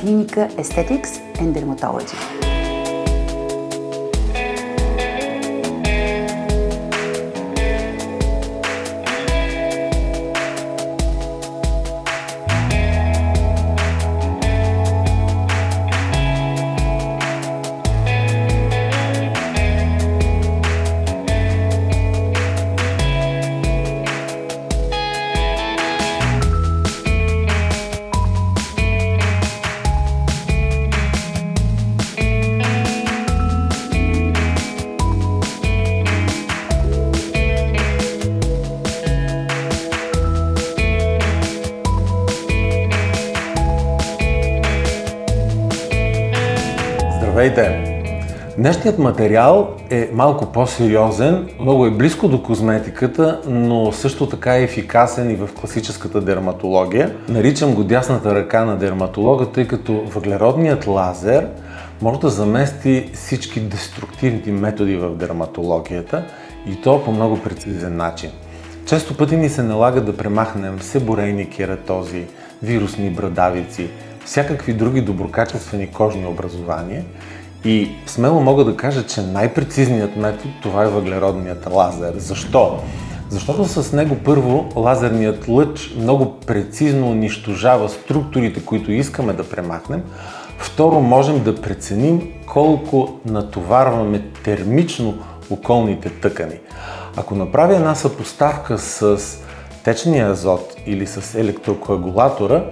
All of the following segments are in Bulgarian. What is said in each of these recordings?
Clinica Aesthetics and Dermatology. Здравейте! Днешният материал е малко по-сериозен, много е близко до козметиката, но също така е ефикасен и в класическата дерматология. Наричам го дясната ръка на дерматолога, тъй като въглеродният лазер може да замести всички деструктивни методи в дерматологията и то по много прецизен начин. Често пъти ни се налага да премахнем себорейни кератози, вирусни брадавици, всякакви други доброкачествени кожни образования и смело мога да кажа, че най-прецизният метод това е въглеродният лазер. Защо? Защото с него първо лазерният лъч много прецизно унищожава структурите, които искаме да премахнем. Второ, можем да преценим колко натоварваме термично околните тъкани. Ако направя една съпоставка с течния азот или с електрокоагулатора,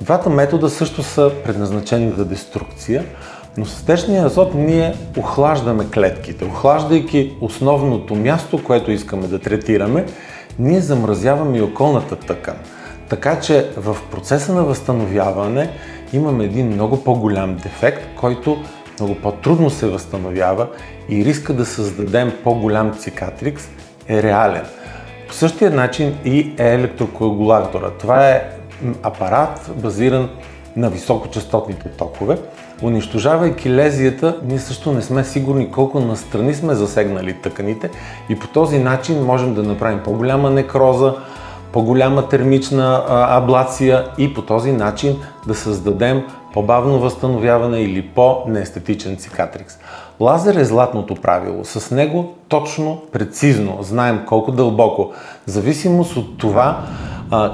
двата метода също са предназначени за деструкция, но с течния азот ние охлаждаме клетките. Охлаждайки основното място, което искаме да третираме, ние замразяваме и околната тъкан. Така че в процеса на възстановяване имаме един много по-голям дефект, който много по-трудно се възстановява и риска да създадем по-голям цикатрикс е реален. По същия начин и е електрокоагулатора. Това е апарат, базиран на високочастотните токове. Унищожавайки лезията, ние също не сме сигурни колко настрани сме засегнали тъканите и по този начин можем да направим по-голяма некроза, по-голяма термична аблация и по този начин да създадем по-бавно възстановяване или по-неестетичен цикатрикс. Лазер е златното правило. С него точно, прецизно знаем колко дълбоко, в зависимост от това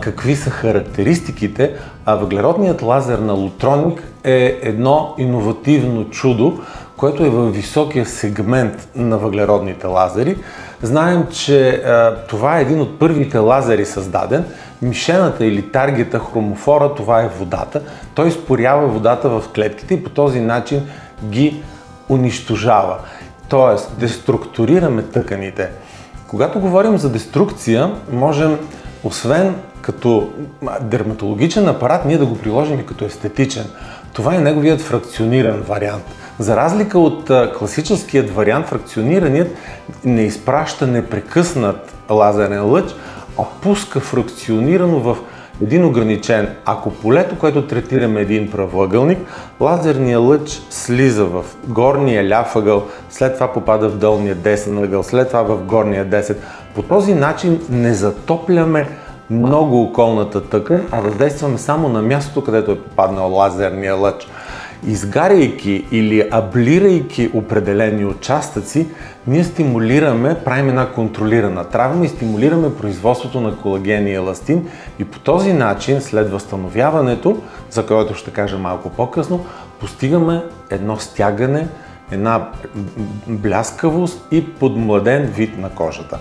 какви са характеристиките, а въглеродният лазер на Lutronic е едно иновативно чудо, което е във високия сегмент на въглеродните лазери. Знаем, че това е един от първите лазери създаден. Мишената или таргета, хромофора, това е водата. Той изпорява водата в клетките и по този начин ги унищожава. Тоест, деструктурираме тъканите. Когато говорим за деструкция, можем освен като дерматологичен апарат, ние да го приложим и като естетичен. Това е неговият фракциониран вариант. За разлика от класическият вариант, фракционираният не изпраща непрекъснат лазерен лъч, а пуска фракционирано в един ограничен. Ако полето, което третираме един правоъгълник, лазерният лъч слиза в горния ляв ъгъл, след това попада в долния десен ъгъл, след това в горния десен. По този начин не затопляме много околната тъкан, а въздействаме само на мястото, където е попаднал лазерния лъч. Изгаряйки или аблирайки определени участъци, ние стимулираме, правим една контролирана травма и стимулираме производството на колаген и еластин и по този начин, след възстановяването, за което ще кажа малко по-късно, постигаме едно стягане, една бляскавост и подмладен вид на кожата.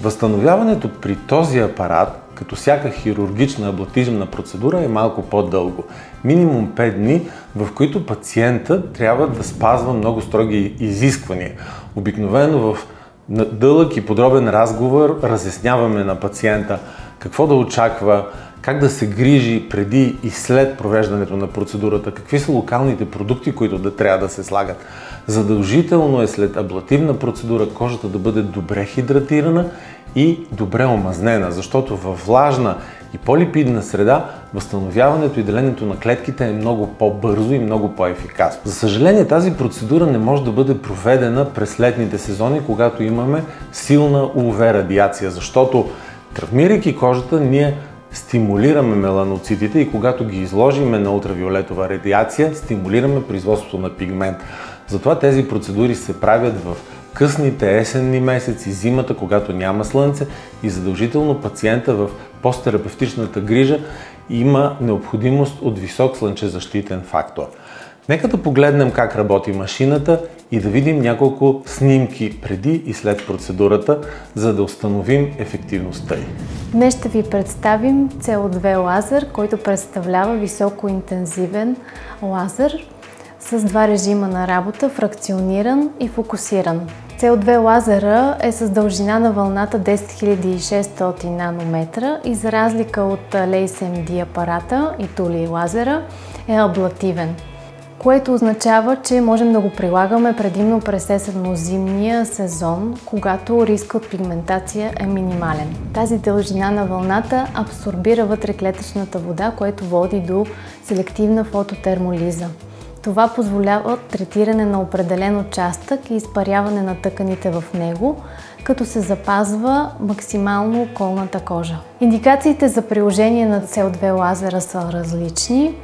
Възстановяването при този апарат, като всяка хирургична аблативна процедура, е малко по-дълго. Минимум 5 дни, в които пациентът трябва да спазва много строги изисквания. Обикновено в дълъг и подробен разговор разясняваме на пациента какво да очаква, как да се грижи преди и след провеждането на процедурата, какви са локалните продукти, които да трябва да се слагат. Задължително е след аблативна процедура кожата да бъде добре хидратирана и добре омазнена, защото във влажна и полипидна среда възстановяването и делението на клетките е много по-бързо и много по-ефикасно. За съжаление, тази процедура не може да бъде проведена през летните сезони, когато имаме силна УВ радиация, защото травмирайки кожата, ние стимулираме меланоцитите и когато ги изложиме на ултравиолетова радиация, стимулираме производството на пигмент. Затова тези процедури се правят в късните есенни месеци, зимата, когато няма слънце и задължително пациента в посттерапевтичната грижа има необходимост от висок слънчезащитен фактор. Нека да погледнем как работи машината и да видим няколко снимки преди и след процедурата, за да установим ефективността й. Днес ще ви представим CO2 лазер, който представлява високоинтензивен лазер с два режима на работа – фракциониран и фокусиран. CO2 лазера е с дължина на вълната 10600 нанометра и за разлика от LaserMD апарата и Тули лазера е аблативен, което означава, че можем да го прилагаме предимно през есенно-зимния сезон, когато риска от пигментация е минимален. Тази дължина на вълната абсорбира вътреклетъчната вода, което води до селективна фототермолиза. Това позволява третиране на определен участък и изпаряване на тъканите в него, като се запазва максимално околната кожа. Индикациите за приложение на CO2 лазера са различни,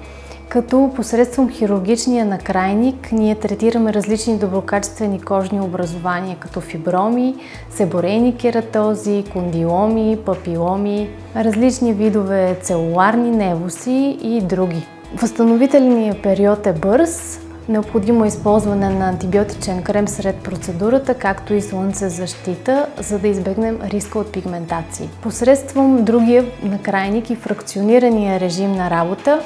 като посредством хирургичния накрайник ние третираме различни доброкачествени кожни образования, като фиброми, себорейни кератози, кондиломи, папиломи, различни видове целуларни невуси и други. Възстановителният период е бърз, необходимо е използване на антибиотичен крем сред процедурата, както и слънцезащита, за да избегнем риска от пигментации. Посредством другия накрайник и фракционирания режим на работа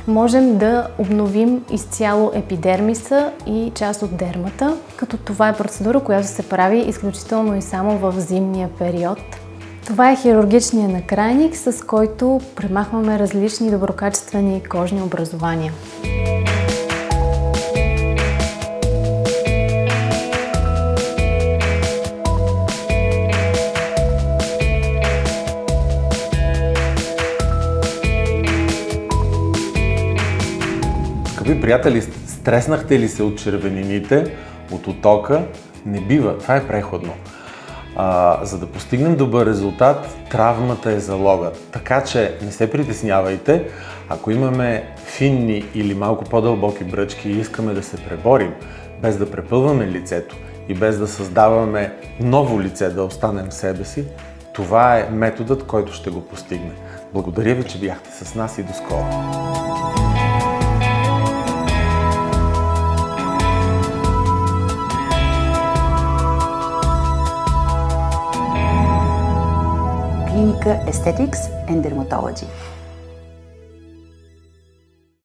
можем да обновим изцяло епидермиса и част от дермата, като това е процедура, която се прави изключително и само в зимния период. Това е хирургичният накрайник, с който премахваме различни доброкачествени кожни образования. Скъпи приятели, стреснахте ли се от червенините, от отока? Не бива, това е преходно. За да постигнем добър резултат, травмата е залогът. Така че не се притеснявайте, ако имаме финни или малко по-дълбоки бръчки и искаме да се преборим, без да препълваме лицето и без да създаваме ново лице, да останем себе си, това е методът, който ще го постигне. Благодаря ви, че бяхте с нас и до скоро! Clinica Aesthetics and Dermatology.